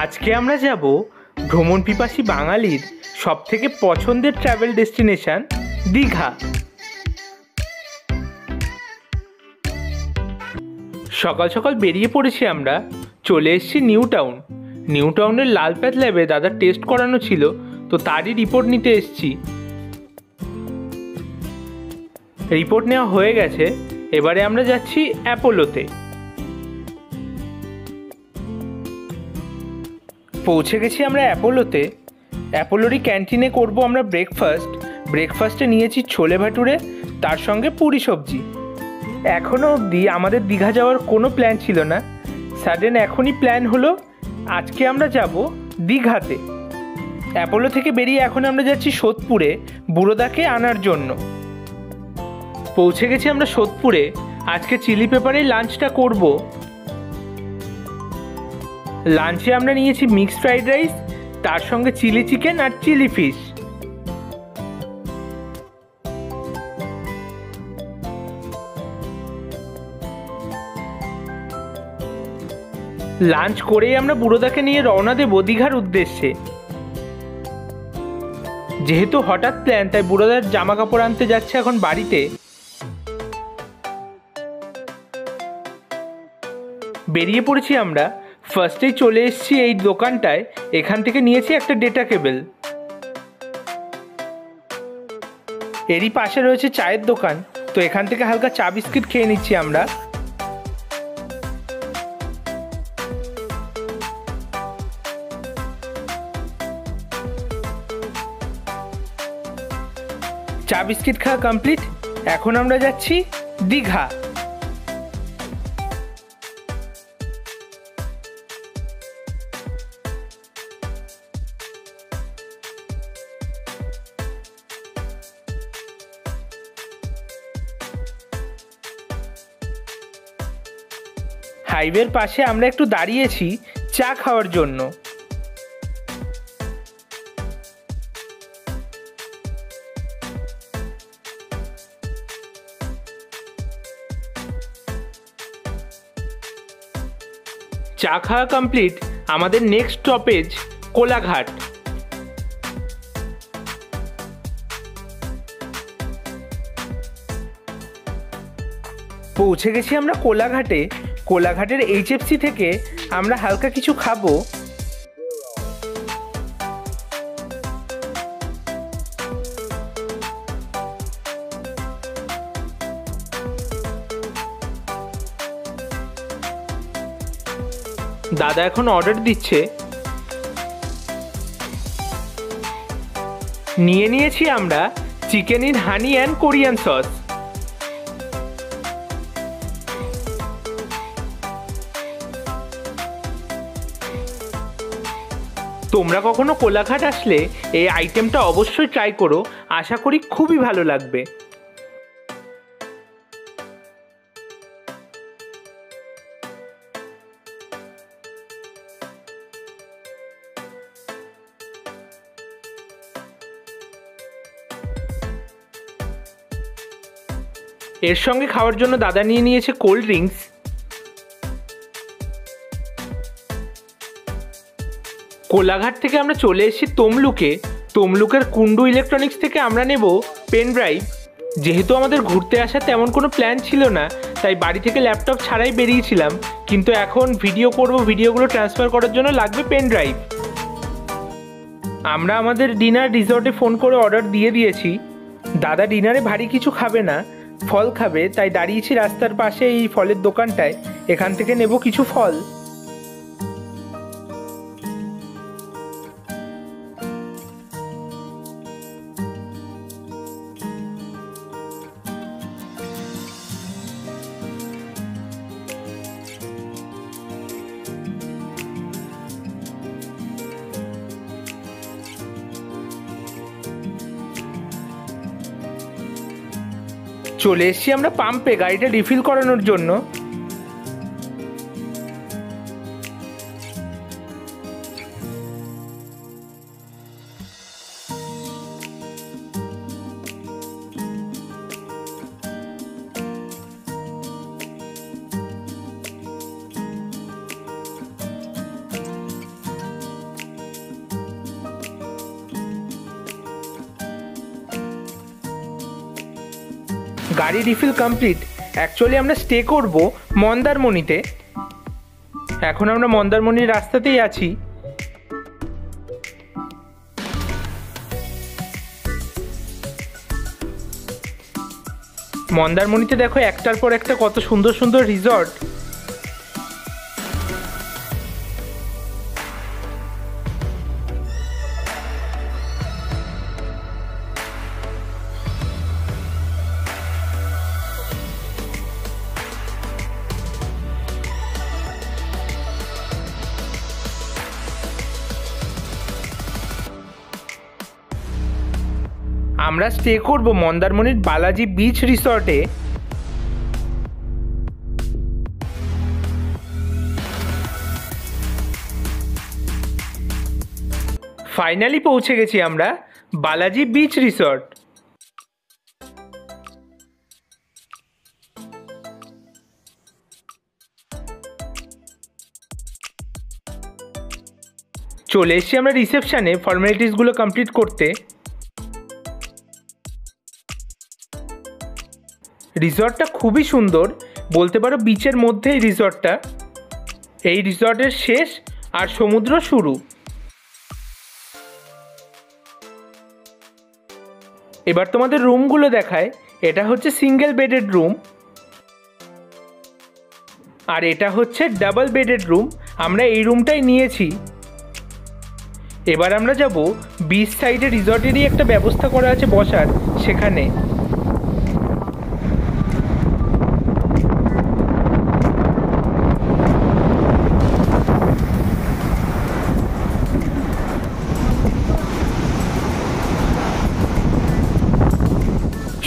আজকে আমরা যাব ভ্রমণ পিপাসী বাঙালির সবথেকে পছন্দের ট্রাভেল ডেস্টিনেশন দীঘা। সকাল সকাল বেরিয়ে পড়েছি আমরা, চলে এসেছি নিউ টাউনের লালপ্যাথ ল্যাবে দাদার টেস্ট করানো ছিল, তো তারই রিপোর্ট নিতে এসেছি। রিপোর্ট নেওয়া হয়ে গেছে, এবারে আমরা যাচ্ছি অ্যাপোলোতে। পৌঁছে গেছি আমরা অ্যাপোলোতে। অ্যাপোলোরই ক্যান্টিনে করব আমরা ব্রেকফাস্টে নিয়েছি ছোলে ভাটুরে, তার সঙ্গে পুরি সবজি। এখনও অবধি আমাদের দীঘা যাওয়ার কোনো প্ল্যান ছিল না, সাডেন এখনই প্ল্যান হলো আজকে আমরা যাব দীঘাতে। অ্যাপোলো থেকে বেরিয়ে এখন আমরা যাচ্ছি সোদপুরে বুড়োদাকে আনার জন্য। পৌঁছে গেছি আমরা সোদপুরে, আজকে চিলি পেপারে লাঞ্চটা করব। লাঞ্চে আমরা নিয়েছি মিক্সড ফ্রাইড রাইস, তার সঙ্গে চিলি চিকেন আর চিলি ফিশ। লাঞ্চ করেই আমরা বুড়োদাকে নিয়ে রওনা দেব দীঘার উদ্দেশ্যে। যেহেতু হঠাৎ প্ল্যান, তাই বুড়োদার জামা কাপড় আনতে যাচ্ছে এখন বাড়িতে। বেরিয়ে পড়েছি আমরা, ফার্স্টেই চলে এসেছি এই দোকানটায়। এখান থেকে নিয়েছি একটা ডেটা কেবল। এরই পাশে রয়েছে চায়ের দোকান, তো এখান থেকে হালকা চা বিস্কিট খেয়ে নিচ্ছি আমরা। চা বিস্কিট খাওয়া কমপ্লিট, এখন আমরা যাচ্ছি দীঘা। হাইওয়ের পাশে আমরা একটু দাঁড়িয়েছি চা খাওয়ার জন্য। চা খাওয়া কমপ্লিট, আমাদের নেক্সট স্টপেজ কোলাঘাট। পৌঁছে গেছি আমরা কোলাঘাটের এইচএফসি থেকে আমরা হালকা কিছু খাবো। দাদা এখন অর্ডার দিচ্ছে। নিয়ে নিয়েছি আমরা chicken in honey and Korean sauce. তোমরা কখনো কোলাঘাট আসলে এই আইটেমটা অবশ্যই ট্রাই করো, আশা করি খুবই ভালো লাগবে। এর সঙ্গে খাওয়ার জন্য দাদা নিয়ে নিয়েছে কোল্ড ড্রিঙ্কস। কোলাঘাট থেকে আমরা চলে এসেছি তমলুকের কুন্ডু ইলেকট্রনিক্স থেকে আমরা নেব পেন ড্রাইভ। যেহেতু আমাদের ঘুরতে আসার তেমন কোনো প্ল্যান ছিল না, তাই বাড়ি থেকে ল্যাপটপ ছাড়াই বেরিয়েছিলাম, কিন্তু এখন ভিডিওগুলো ট্রান্সফার করার জন্য লাগবে পেন ড্রাইভ। আমরা আমাদের ডিনার রিসর্টে ফোন করে অর্ডার দিয়ে দিয়েছি। দাদা ডিনারে ভারী কিছু খাবে না, ফল খাবে, তাই দাঁড়িয়েছি রাস্তার পাশে এই ফলের দোকানটায়, এখান থেকে নেব কিছু ফল। চলে এসেছি আমরা পাম্পে গাড়িটা রিফিল করানোর জন্য। গাড়ি রিফিল কমপ্লিট। অ্যাকচুয়ালি আমরা স্টে করব মন্দারমণিতে। এখন আমরা মন্দারমণির রাস্তাতেই আছি। মন্দারমণিতে দেখো একটার পর একটা কত সুন্দর সুন্দর রিসর্ট। আমরা স্টে করব মন্দারমণির বালাজি বিচ রিসর্টে। ফাইনালি পৌঁছে গেছি আমরা বালাজি বিচ রিসর্ট। চলে এসেছি আমরা রিসেপশনে ফর্মালিটিসগুলো কমপ্লিট করতে। রিসর্টটা খুবই সুন্দর, বলতে পারো বিচের মধ্যেই রিসর্টটা। এই রিসর্টের শেষ আর সমুদ্র শুরু। এবার তোমাদের রুমগুলো দেখায়। এটা হচ্ছে সিঙ্গেল বেডেড রুম, আর এটা হচ্ছে ডাবল বেডেড রুম। আমরা এই রুমটাই নিয়েছি। এবার আমরা যাব বিচ সাইডে, রিসর্টেরই একটা ব্যবস্থা করা আছে বসার, সেখানে।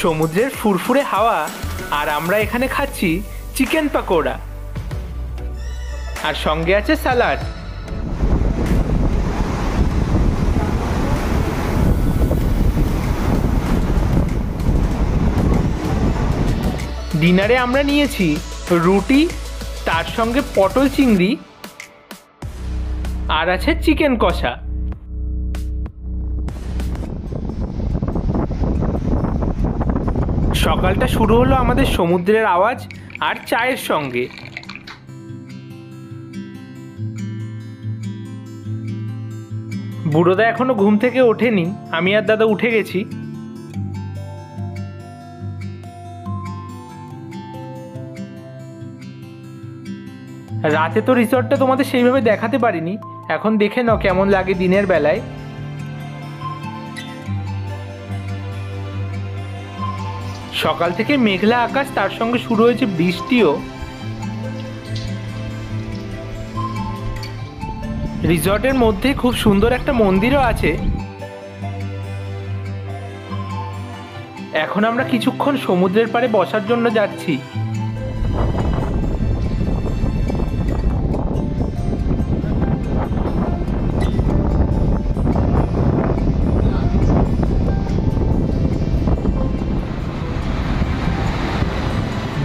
সমুদ্রের ফুরফুরে হাওয়া, আর আমরা এখানে খাচ্ছি চিকেন পাকোড়া, আর সঙ্গে আছে স্যালাড। ডিনারে আমরা নিয়েছি রুটি, তার সঙ্গে পটল চিংড়ি, আর আছে চিকেন কষা। সকালটা শুরু হলো আমাদের সমুদ্রের আওয়াজ আর চায়ের সঙ্গে। বুড়োদা এখনো ঘুম থেকে ওঠেনি, আমি আর দাদা উঠে গেছি। রাতে তো রিসর্টটা তোমাদের সেইভাবে দেখাতে পারিনি, এখন দেখে নাও কেমন লাগে দিনের বেলায়। সকাল থেকে মেঘলা আকাশ, তার সঙ্গে শুরু হয়েছে বৃষ্টিও। রিসর্টের মধ্যে খুব সুন্দর একটা মন্দিরও আছে। এখন আমরা কিছুক্ষণ সমুদ্রের পাড়ে বসার জন্য যাচ্ছি।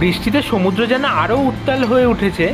বৃষ্টিতে সমুদ্র যেন আরো উত্তাল হয়ে উঠেছে।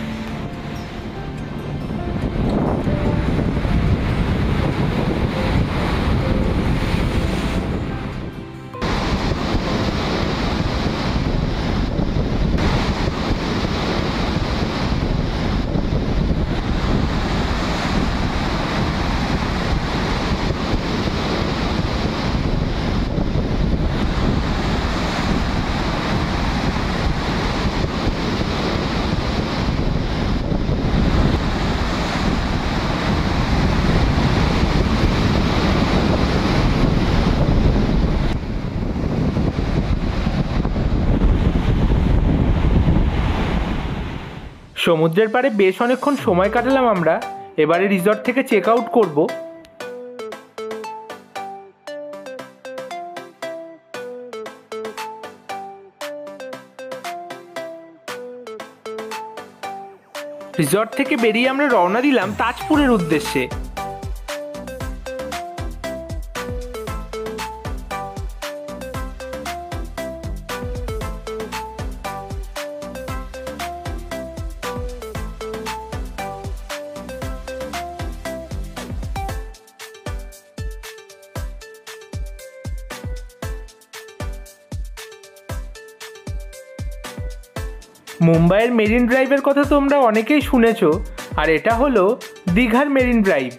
সমুদ্রের পাড়ে বেশ অনেকক্ষণ সময় কাটালাম আমরা। এবারে রিসর্ট থেকে চেক আউট করব। রিসর্ট থেকে বেরিয়ে আমরা রওনা দিলাম তাজপুরের উদ্দেশ্যে। মুম্বাইয়ের মেরিন ড্রাইভের কথা তোমরা অনেকেই শুনেছো, আর এটা হলো দীঘার মেরিন ড্রাইভ।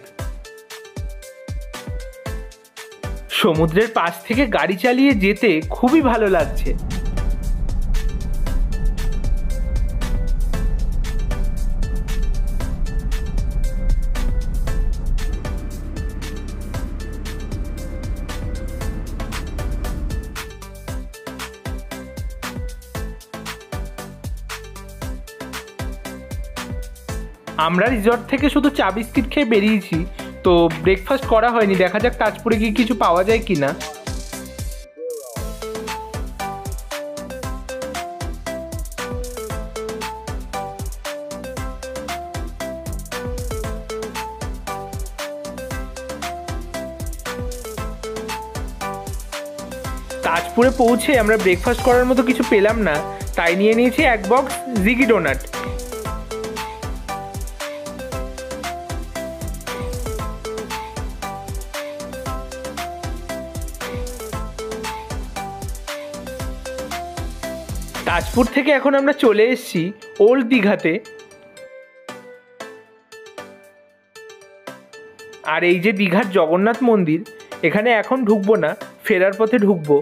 সমুদ্রের পাশ থেকে গাড়ি চালিয়ে যেতে খুবই ভালো লাগছে। আমরা রিসর্ট থেকে শুধু চা বিস্কিট খেয়ে বেরিয়েছি, তো ব্রেকফাস্ট করা হয়নি। দেখা যাক তাজপুরে গিয়ে কিছু পাওয়া যায় কিনা। তাজপুরে পৌঁছে আমরা ব্রেকফাস্ট করার মতো কিছু পেলাম না, তাই নিয়ে নিয়েছি এক বক্স জিগি ডোনাট। তাজপুর থেকে এখন আমরা চলে এসেছি ওল্ড দীঘাতে। আর এই যে দীঘার জগন্নাথ মন্দির, এখানে এখন ঢুকবো না, ফেরার পথে ঢুকবো।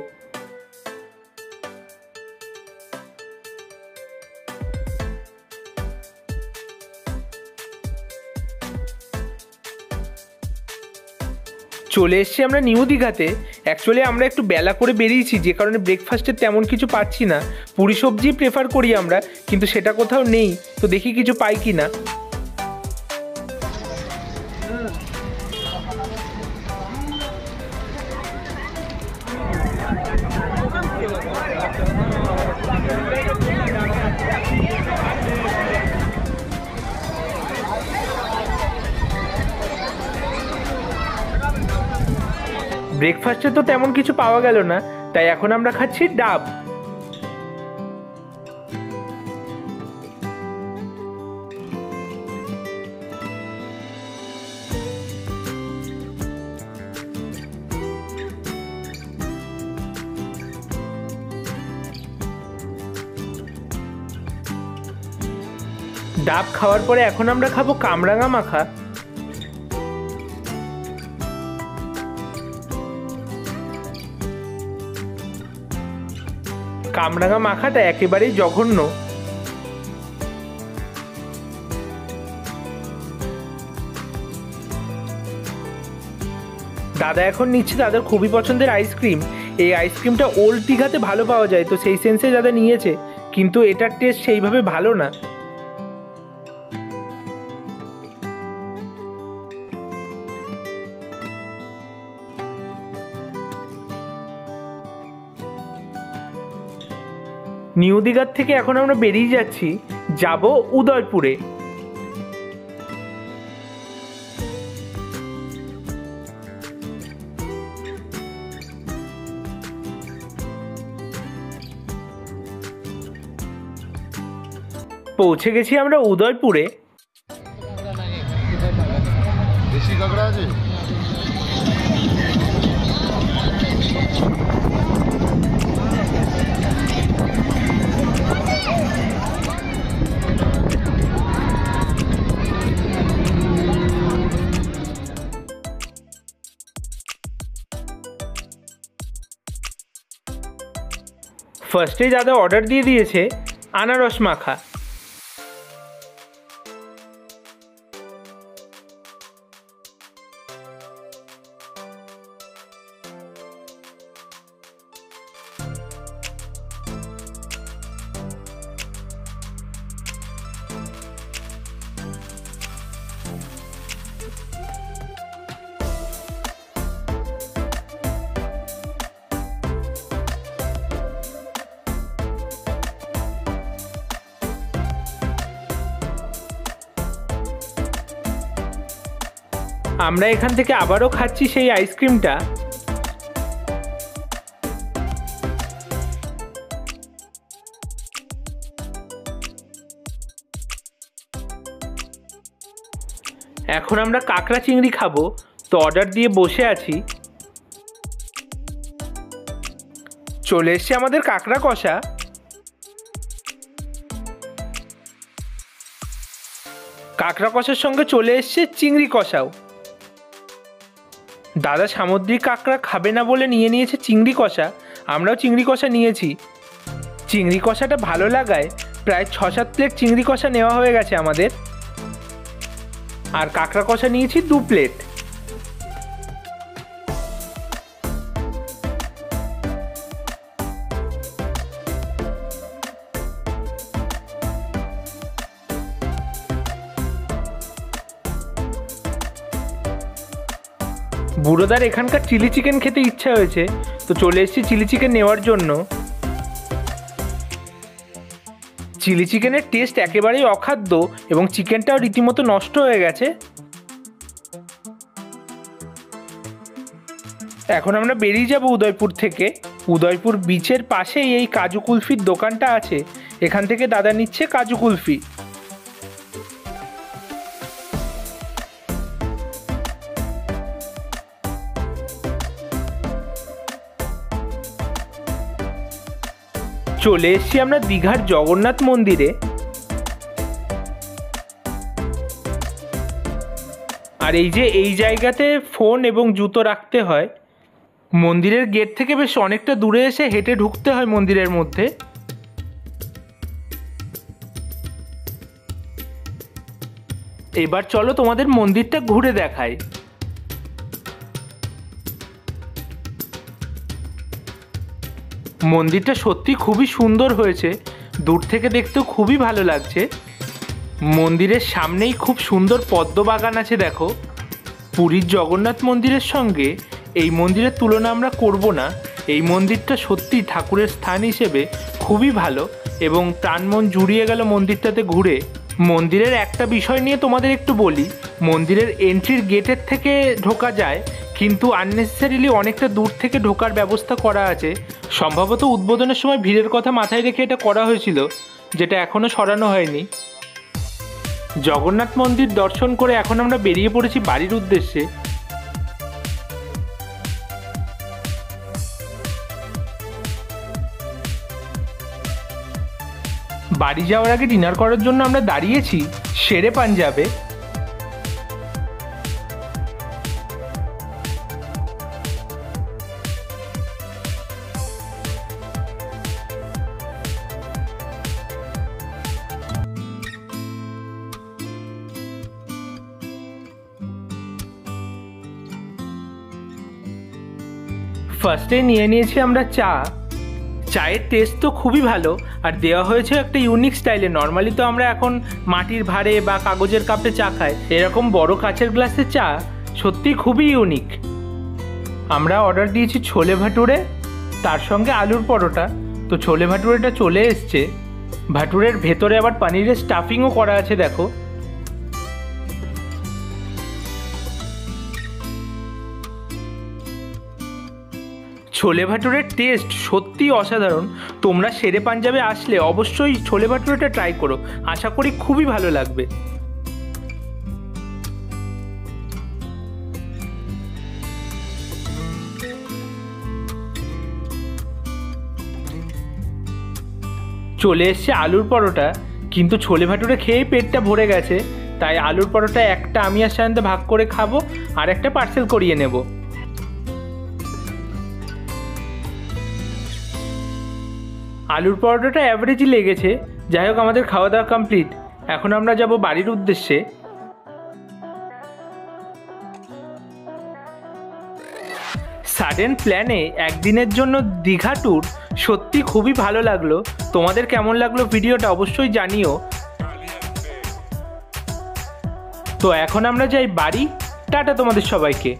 চলে এসছি আমরা নিউ দীঘাতে। অ্যাকচুয়ালি আমরা একটু বেলা করে বেরিয়েছি, যে কারণে ব্রেকফাস্টের তেমন কিছু পাচ্ছি না। পুরি সবজি প্রেফার করি আমরা, কিন্তু সেটা কোথাও নেই, তো দেখি কিছু পাই কি না। ব্রেকফাস্টে তো তেমন কিছু পাওয়া গেল না, তাই এখন আমরা খাচ্ছি ডাব। ডাব খাওয়ার পরে এখন আমরা খাবো কামরাঙা মাখা। কামরাঙা মাখাটা একেবারেই জঘন্য। দাদা এখন নিচ্ছে দাদার খুবই পছন্দের আইসক্রিম। এই আইসক্রিমটা ওল্ড দীঘাতে ভালো পাওয়া যায়, তো সেই সেন্সে দাদা নিয়েছে, কিন্তু এটার টেস্ট সেইভাবে ভালো না। নিউ দীঘার থেকে এখন আমরা বেরিয়ে যাচ্ছি, যাব উদয়পুরে। পৌঁছে গেছি আমরা উদয়পুরে। দেশি কাঁকড়া আছে? ফার্স্টে দাদা অর্ডার দিয়ে দিয়েছে আনারস মাখা। আমরা এখান থেকে আবারও খাচ্ছি সেই আইসক্রিমটা। এখন আমরা কাঁকড়া চিংড়ি খাবো, তো অর্ডার দিয়ে বসে আছি। চলে এসছে আমাদের কাঁকড়া কষা। কাঁকড়া কষার সঙ্গে চলে এসছে চিংড়ি কষাও। দাদা সামুদ্রিক কাঁকড়া খাবে না বলে নিয়ে নিয়েছে চিংড়ি কষা, আমরাও চিংড়ি কষা নিয়েছি। চিংড়ি কষাটা ভালো লাগায় প্রায় 6-7 প্লেট চিংড়ি কষা নেওয়া হয়ে গেছে আমাদের। আর কাঁকড়া কষা নিয়েছি 2 প্লেট। বুড়োদার এখানকার চিলি চিকেন খেতে ইচ্ছা হয়েছে, তো চলে এসেছি চিলি চিকেন নেওয়ার জন্য। চিলি চিকেনের টেস্ট একেবারেই অখাদ্য এবং চিকেনটাও রীতিমতো নষ্ট হয়ে গেছে। এখন আমরা বেরিয়ে যাব উদয়পুর থেকে। উদয়পুর বিচের পাশেই এই কাজু কুলফির দোকানটা আছে, এখান থেকে দাদা নিচ্ছে কাজু কুলফি। চলে এসেছি আমরা দীঘার জগন্নাথ মন্দিরে। আর এই জায়গাতে ফোন এবং জুতো রাখতে হয়। মন্দিরের গেট থেকে বেশ অনেকটা দূরে এসে হেঁটে ঢুকতে হয় মন্দিরের মধ্যে। এবার চলো তোমাদের মন্দিরটা ঘুরে দেখাই। মন্দিরটা সত্যি খুবই সুন্দর হয়েছে, দূর থেকে দেখতেও খুবই ভালো লাগছে। মন্দিরের সামনেই খুব সুন্দর পদ্ম বাগান আছে দেখো। পুরীর জগন্নাথ মন্দিরের সঙ্গে এই মন্দিরের তুলনা আমরা করব না। এই মন্দিরটা সত্যি ঠাকুরের স্থান হিসেবে খুবই ভালো এবং প্রাণ মন জুড়িয়ে গেল মন্দিরটাতে ঘুরে। মন্দিরের একটা বিষয় নিয়ে তোমাদের একটু বলি, মন্দিরের এন্ট্রির গেটের থেকে ঢোকা যায়, কিন্তু আননেসেসারিলি অনেকটা দূর থেকে ঢোকার ব্যবস্থা করা আছে। সম্ভবত উদ্বোধনের সময় ভিড়ের কথা মাথায় রেখে এটা করা হয়েছিল, যেটা এখনও সরানো হয়নি। জগন্নাথ মন্দির দর্শন করে এখন আমরা বেরিয়ে পড়েছি বাড়ির উদ্দেশ্যে। বাড়ি যাওয়ার আগে ডিনার করার জন্য আমরা দাঁড়িয়েছি শেরে পাঞ্জাবে। ফার্স্টে নিয়ে নিয়েছি আমরা চা। চায়ের টেস্ট তো খুবই ভালো আর দেওয়া হয়েছে একটা ইউনিক স্টাইলে। নর্মালি তো আমরা এখন মাটির ভাঁড়ে বা কাগজের কাপে চা খাই, এরকম বড় কাচের গ্লাসে চা সত্যি খুবই ইউনিক। আমরা অর্ডার দিয়েছি ছোলে ভাটুরে, তার সঙ্গে আলুর পরোটা। তো ছোলে ভাটুরেটা চলে এসছে, ভাটুরের ভেতরে আবার পনিরের স্টাফিংও করা আছে দেখো। ছোলে ভাটুরের টেস্ট সত্যি অসাধারণ। তোমরা শেরে পাঞ্জাবে আসলে অবশ্যই ছোলে ভাটুরেটা ট্রাই করো, আশা করি খুবই ভালো লাগবে। চলে এসছে আলুর পরোটা, কিন্তু ছোলে ভাটুরে খেয়েই পেটটা ভরে গেছে, তাই আলুর পরোটা একটা আমি আর সায়ন্তে ভাগ করে খাবো আর একটা পার্সেল করিয়ে নেব। আলুর পরোটাটা অ্যাভারেজই লেগেছে। যাই হোক, আমাদের খাওয়া দাওয়া কমপ্লিট, এখন আমরা যাব বাড়ির উদ্দেশ্যে। সাডেন প্ল্যানে একদিনের জন্য দীঘা ট্যুর সত্যি খুবই ভালো লাগলো। তোমাদের কেমন লাগলো ভিডিওটা অবশ্যই জানিও। তো এখন আমরা যাই বাড়ি। টাটা তোমাদের সবাইকে।